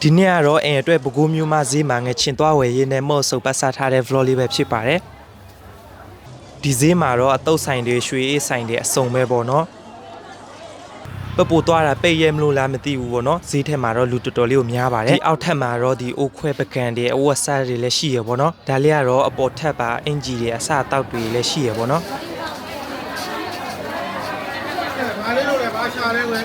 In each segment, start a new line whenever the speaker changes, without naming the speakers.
ဒီနေ့ကတော့အိမ်အတွက်ပကူးမျိုးမဈေးမှာငချင်သွားဝယ်ရင်းနဲ့မော့ဆုပ်ပတ်စားထားတဲ့ vlog လေးပဲဖြစ်ပါတယ်ဒီဈေးမှာတော့အတုပ်ဆိုင်တွေရွှေအေးဆိုင်တွေအစုံပဲပေါ့နော်ပပူသွားတာပိတ်ရဲမလို့လားမသိဘူးပေါ့နော်ဈေးထက်မှာတော့လူတော်တော်လေးကိုများပါတယ်ဒီအောက်ထပ်မှာတော့ဒီအိုးခွဲပကံတွေအဝတ်စားတွေလည်းရှိရပေါ့နော်ဒါလေးကတော့အပေါ်ထပ်ပါအင်ဂျီတွေအစအတောက်တွေလည်းရှိရပေါ့နော်
ဘာလေးလို့လဲဘာရှာလဲလဲ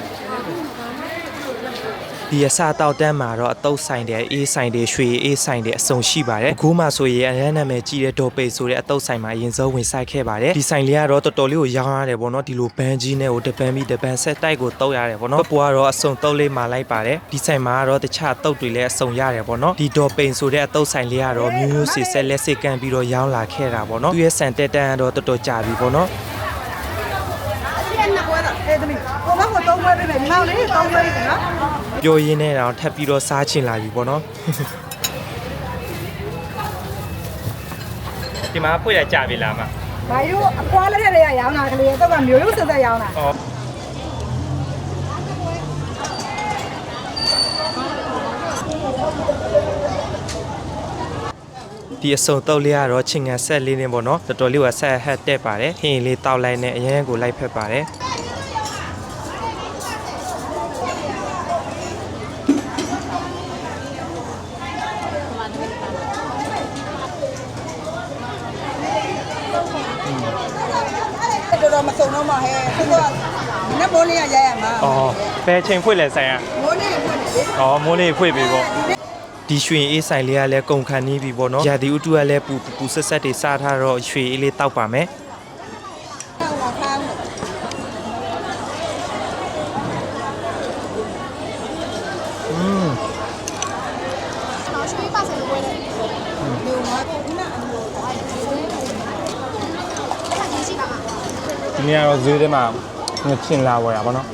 ဒီအစားတောက်တန်းမှာတော့အတုပ်ဆိုင်တွေအေးဆိုင်တွေရွှေအေးဆိုင်တွေအစုံရှိပါတယ်အခုမှဆိုရင်အရန်နာမည်ကြီးတဲ့ဒေါ်ပိတ်ဆိုတဲ့အတုပ်ဆိုင်မှာအရင်ဆုံးဝင်ဆိုင်ခဲ့ပါတယ်ဒီဆိုင်လေးကတော့တော်တော်လေးကိုရောင်းရတယ်ပေါ့နော်ဒီလိုဘန်းကြီးနဲ့ကိုတပန်းပြီးတပန်းဆက်တိုက်ကိုတုပ်ရတယ်ပေါ့နော်ပပူကတော့အစုံတုပ်လေးမှာလိုက်ပါတယ်ဒီဆိုင်မှာကတော့တခြားတုပ်တွေလည်းအစုံရတယ်ပေါ့နော်ဒီဒေါ်ပိတ်ဆိုတဲ့အတုပ်ဆိုင်လေးကတော့မျိုးမျိုးစီဆက်လက်စစ်ကန်ပြီးတော့ရောင်းလာခဲ့တာပေါ့နော်သူရဲ့ဆန်တက်တန်းကတော့တော်တော်ကြာပြီပေါ့နော်ပြောရင်းနဲ့တော့ထပ်ပြီးတော့စားချင်လာပြီပေါ့နော်ဒီမှာဖွင့်ရကြပြီလားမ
ဘာလို့အကွာလက်ထက်တွေကရောင်းတာကလေးတော့ကမျိုးရိုးစစရောင်းတာ
ဒီအစုံတုပ်လေးကတော့ချင်းငန်ဆက်လေးနေပေါ့နော်တော်တော်လေးကဆက်ဟက်တက်ပါတယ်ဟင်းလေးတောက်လိုက်နဲ့အရန်ကိုလိုက်ဖက်ပါတယ်
တော်မစုံတော့မှဟဲ့ခုတော့နက်မိုးလေးရရရမှာ
အော်ဘယ်ချိန်ဖွင့်လဲဆိုင်อ่ะ
မိုးလေးဖွင့်တယ်လေ
အော်မိုးလေးဖွင့်ပြီပေါ့ဒီရွှေအေးဆိုင်လေးကလည်းကုန်ခန်းနေပြီပေါ့နော်ရာသီဥတုကလည်းပူဆက်ဆက်တွေစားထားတော့ရွှေအေးလေးတောက်ပါမယ်ဒီနေ့ကတော့ဈေးထဲမှာငချင်လာဝယ်တာပေါ့နော်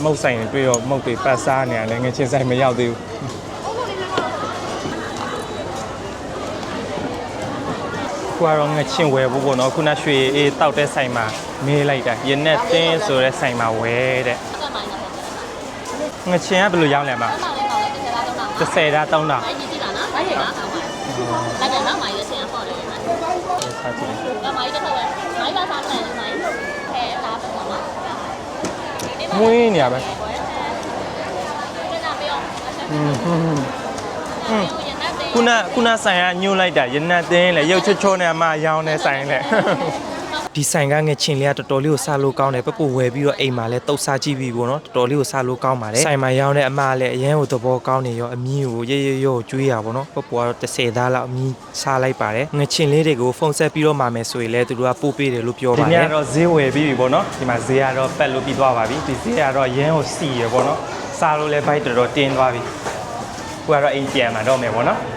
မုတ်ဆိုင်တွေတွေ့တော့မုတ်တွေပတ်စားနေရတယ်ငချင်ဆိုင်မရောက်သေးဘူးခုကတော့ငချင်ဝယ်ဖို့ပေါ့နော်ခုနရွှေအေးတောက်တဲ့ဆိုင်မှာမေးလိုက်တာရနဲ့တင်းဆိုတဲ့ဆိုင်မှာဝယ်တဲ့ငချင်ကဘယ်လိုရောက်လဲမ30တာ3တာမွေးနေရပဲခုနဆိုင်ကညှို့လိုက်တာရနတ်တင်းလေရုပ်ချွတ်ချောနဲ့အမရောင်းနေဆိုင်လေဒီဆိုင်ကငချင်လေးကတော်တော်လေးကိုစားလို့ကောင်းတယ်ပပဝယ်ပြီးတော့အိမ်မှာလည်းတုတ်စားကြည့်ပြီပေါ့နော်တော်တော်လေးကိုစားလို့ကောင်းပါတယ်ဆိုင်မှာရောင်းတဲ့အမလည်းအရန်ကိုသဘောကောင်းနေရောအမီးကိုရောကျွေးရပါတော့ပပကတော့30သားလောက်အမီးစားလိုက်ပါတယ်ငချင်လေးတွေကိုဖုန်းဆက်ပြီးတော့မှမယ်ဆိုရင်လည်းသူတို့ကပို့ပေးတယ်လို့ပြောပါတယ်ဒီနေ့ကတော့ဈေးဝယ်ပြီးပြီပေါ့နော်ဒီမှာဈေးကတော့ပက်လို့ပြီးသွားပါပြီဒီဈေးကတော့ရန်ကိုစီရပေါ့နော်စားလို့လည်းဘိုက်တော်တော်တင်းသွားပြီခုကတော့အိမ်ပြန်มาတော့မယ်ပေါ့နော်